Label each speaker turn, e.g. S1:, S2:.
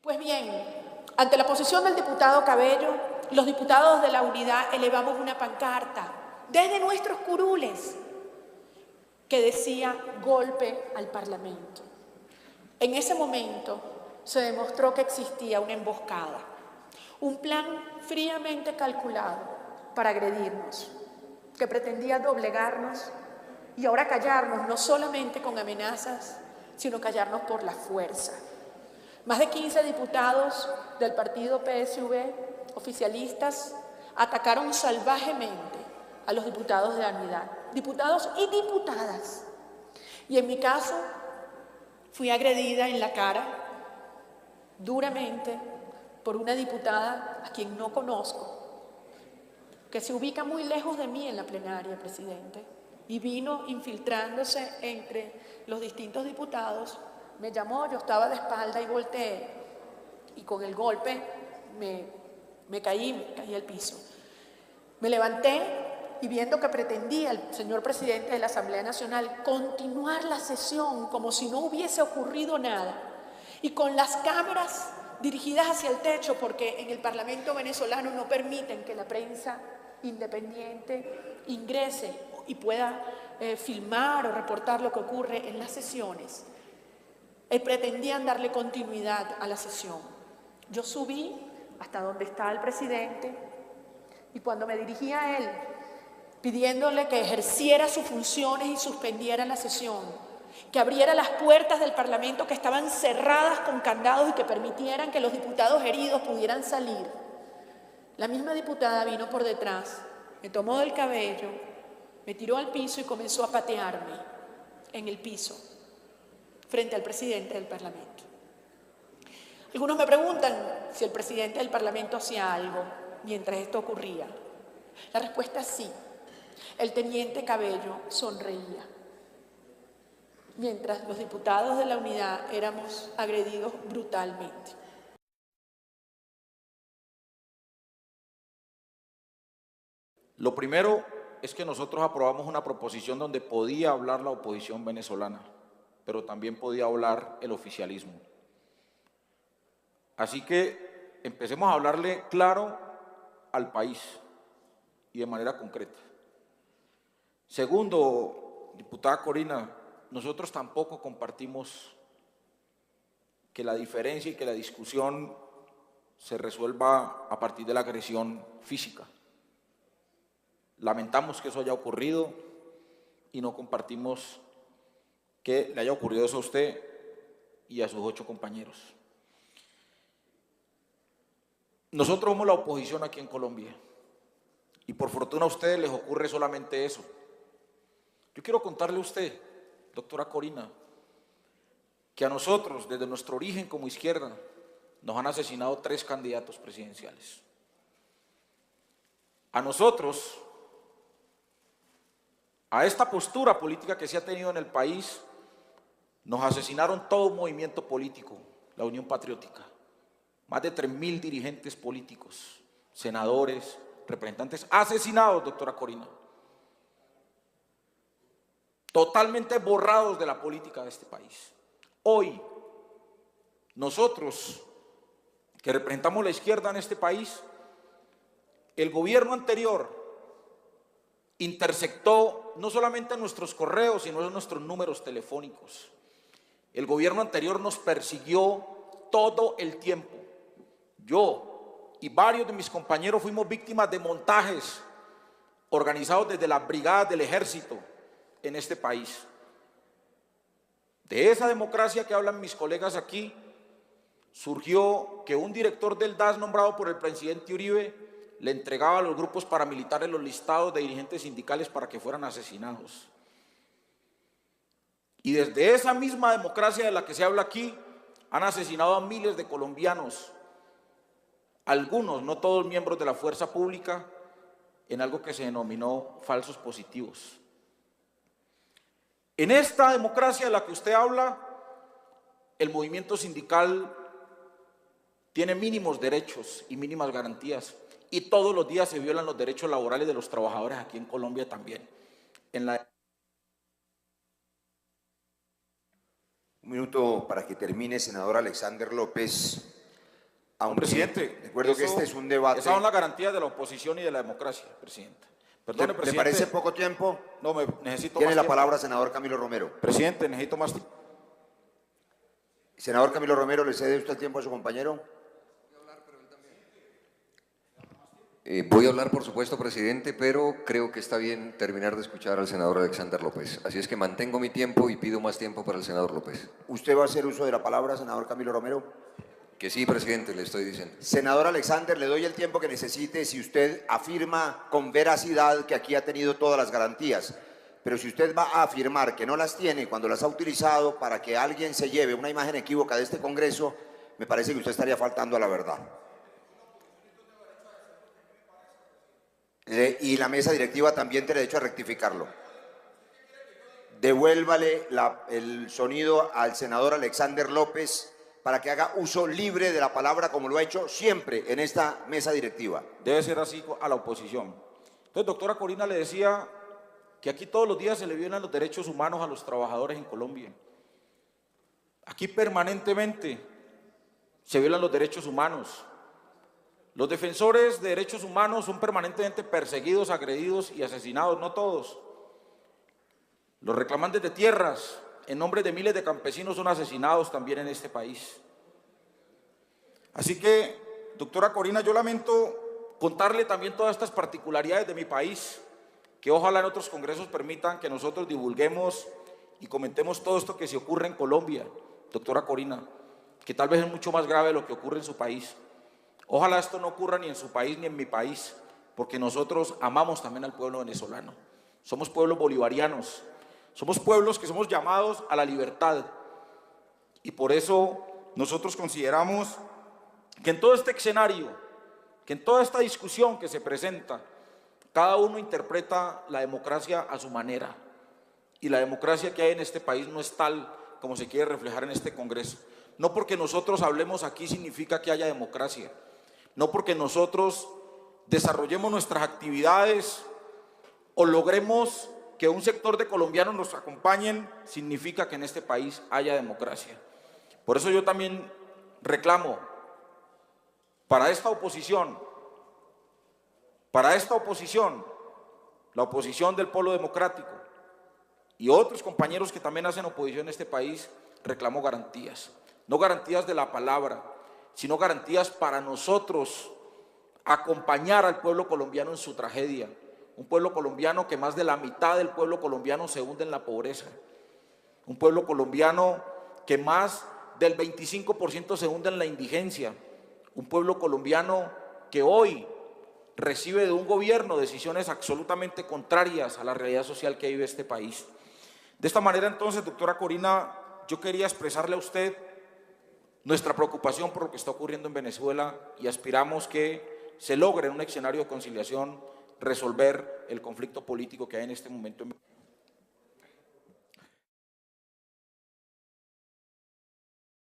S1: Pues bien, ante la posición del diputado Cabello, los diputados de la Unidad elevamos una pancarta desde nuestros curules que decía golpe al Parlamento. En ese momento se demostró que existía una emboscada, un plan fríamente calculado para agredirnos, que pretendía doblegarnos y ahora callarnos, no solamente con amenazas, sino callarnos por la fuerza. Más de 15 diputados del partido PSV, oficialistas, atacaron salvajemente a los diputados de la Unidad, diputados y diputadas. Y en mi caso, fui agredida en la cara, duramente, por una diputada a quien no conozco, que se ubica muy lejos de mí en la plenaria, presidente, y vino infiltrándose entre los distintos diputados. Me llamó, yo estaba de espalda y volteé, y con el golpe me caí al piso. Me levanté y viendo que pretendía el señor presidente de la Asamblea Nacional continuar la sesión como si no hubiese ocurrido nada, y con las cámaras dirigidas hacia el techo, porque en el Parlamento venezolano no permiten que la prensa independiente ingrese y pueda filmar o reportar lo que ocurre en las sesiones. Pretendían darle continuidad a la sesión. Yo subí hasta donde estaba el presidente y cuando me dirigí a él, pidiéndole que ejerciera sus funciones y suspendiera la sesión, que abriera las puertas del Parlamento que estaban cerradas con candados y que permitieran que los diputados heridos pudieran salir, la misma diputada vino por detrás, me tomó del cabello, me tiró al piso y comenzó a patearme en el piso, frente al presidente del Parlamento. Algunos me preguntan si el presidente del Parlamento hacía algo mientras esto ocurría. La respuesta es sí. El teniente Cabello sonreía, mientras los diputados de la Unidad éramos agredidos brutalmente.
S2: Lo primero es que nosotros aprobamos una proposición donde podía hablar la oposición venezolana, pero también podía hablar el oficialismo. Así que empecemos a hablarle claro al país y de manera concreta. Segundo, diputada Corina, nosotros tampoco compartimos que la diferencia y que la discusión se resuelva a partir de la agresión física. Lamentamos que eso haya ocurrido y no compartimos que le haya ocurrido eso a usted y a sus 8 compañeros. Nosotros somos la oposición aquí en Colombia y por fortuna a ustedes les ocurre solamente eso. Yo quiero contarle a usted, doctora Corina, que a nosotros, desde nuestro origen como izquierda, nos han asesinado 3 candidatos presidenciales. A nosotros, a esta postura política que se ha tenido en el país, nos asesinaron todo un movimiento político, la Unión Patriótica. Más de 3.000 dirigentes políticos, senadores, representantes asesinados, doctora Corina. Totalmente borrados de la política de este país. Hoy, nosotros, que representamos la izquierda en este país, el gobierno anterior interceptó no solamente nuestros correos, sino nuestros números telefónicos. El gobierno anterior nos persiguió todo el tiempo. Yo y varios de mis compañeros fuimos víctimas de montajes organizados desde las brigadas del ejército en este país. De esa democracia que hablan mis colegas aquí, surgió que un director del DAS nombrado por el presidente Uribe le entregaba a los grupos paramilitares los listados de dirigentes sindicales para que fueran asesinados. Y desde esa misma democracia de la que se habla aquí, han asesinado a miles de colombianos, algunos, no todos miembros de la fuerza pública, en algo que se denominó falsos positivos. En esta democracia de la que usted habla, el movimiento sindical tiene mínimos derechos y mínimas garantías, y todos los días se violan los derechos laborales de los trabajadores aquí en Colombia también.
S3: Un minuto para que termine, senador Alexander López. Aunque,
S2: presidente,
S3: recuerdo que este es un debate.
S2: Esas son las garantías de la oposición y de la democracia, presidente. Perdone, presidente.
S3: ¿Le parece poco tiempo?
S2: No, necesito
S3: Tiene
S2: más
S3: la
S2: tiempo.
S3: palabra, senador Camilo Romero.
S2: Presidente, necesito más tiempo.
S3: Senador Camilo Romero, ¿le cede usted el tiempo a su compañero?
S4: Voy a hablar, por supuesto, presidente, pero creo que está bien terminar de escuchar al senador Alexander López. Así es que mantengo mi tiempo y pido más tiempo para el senador López.
S3: ¿Usted va a hacer uso de la palabra, senador Camilo Romero?
S4: Que sí, presidente, le estoy diciendo.
S3: Senador Alexander, le doy el tiempo que necesite si usted afirma con veracidad que aquí ha tenido todas las garantías. Pero si usted va a afirmar que no las tiene cuando las ha utilizado para que alguien se lleve una imagen equívoca de este Congreso, me parece que usted estaría faltando a la verdad. Y la mesa directiva también tiene derecho a rectificarlo. Devuélvale el sonido al senador Alexander López para que haga uso libre de la palabra como lo ha hecho siempre en esta mesa directiva.
S2: Debe ser así a la oposición. Entonces, doctora Corina, le decía que aquí todos los días se le violan los derechos humanos a los trabajadores en Colombia. Aquí permanentemente se violan los derechos humanos. Los defensores de derechos humanos son permanentemente perseguidos, agredidos y asesinados, no todos. Los reclamantes de tierras, en nombre de miles de campesinos, son asesinados también en este país. Así que, doctora Corina, yo lamento contarle también todas estas particularidades de mi país, que ojalá en otros congresos permitan que nosotros divulguemos y comentemos todo esto que se ocurre en Colombia, doctora Corina, que tal vez es mucho más grave de lo que ocurre en su país. Ojalá esto no ocurra ni en su país ni en mi país, porque nosotros amamos también al pueblo venezolano. Somos pueblos bolivarianos, somos pueblos que somos llamados a la libertad. Y por eso nosotros consideramos que en todo este escenario, que en toda esta discusión que se presenta, cada uno interpreta la democracia a su manera. Y la democracia que hay en este país no es tal como se quiere reflejar en este Congreso. No porque nosotros hablemos aquí significa que haya democracia. No porque nosotros desarrollemos nuestras actividades o logremos que un sector de colombianos nos acompañen, significa que en este país haya democracia. Por eso yo también reclamo para esta oposición, la oposición del Polo Democrático y otros compañeros que también hacen oposición en este país, reclamo garantías. No garantías de la palabra, sino garantías para nosotros acompañar al pueblo colombiano en su tragedia. Un pueblo colombiano que más de la mitad del pueblo colombiano se hunde en la pobreza. Un pueblo colombiano que más del 25% se hunde en la indigencia. Un pueblo colombiano que hoy recibe de un gobierno decisiones absolutamente contrarias a la realidad social que vive este país. De esta manera, entonces, doctora Corina, yo quería expresarle a usted nuestra preocupación por lo que está ocurriendo en Venezuela y aspiramos que se logre en un escenario de conciliación resolver el conflicto político que hay en este momento en Venezuela.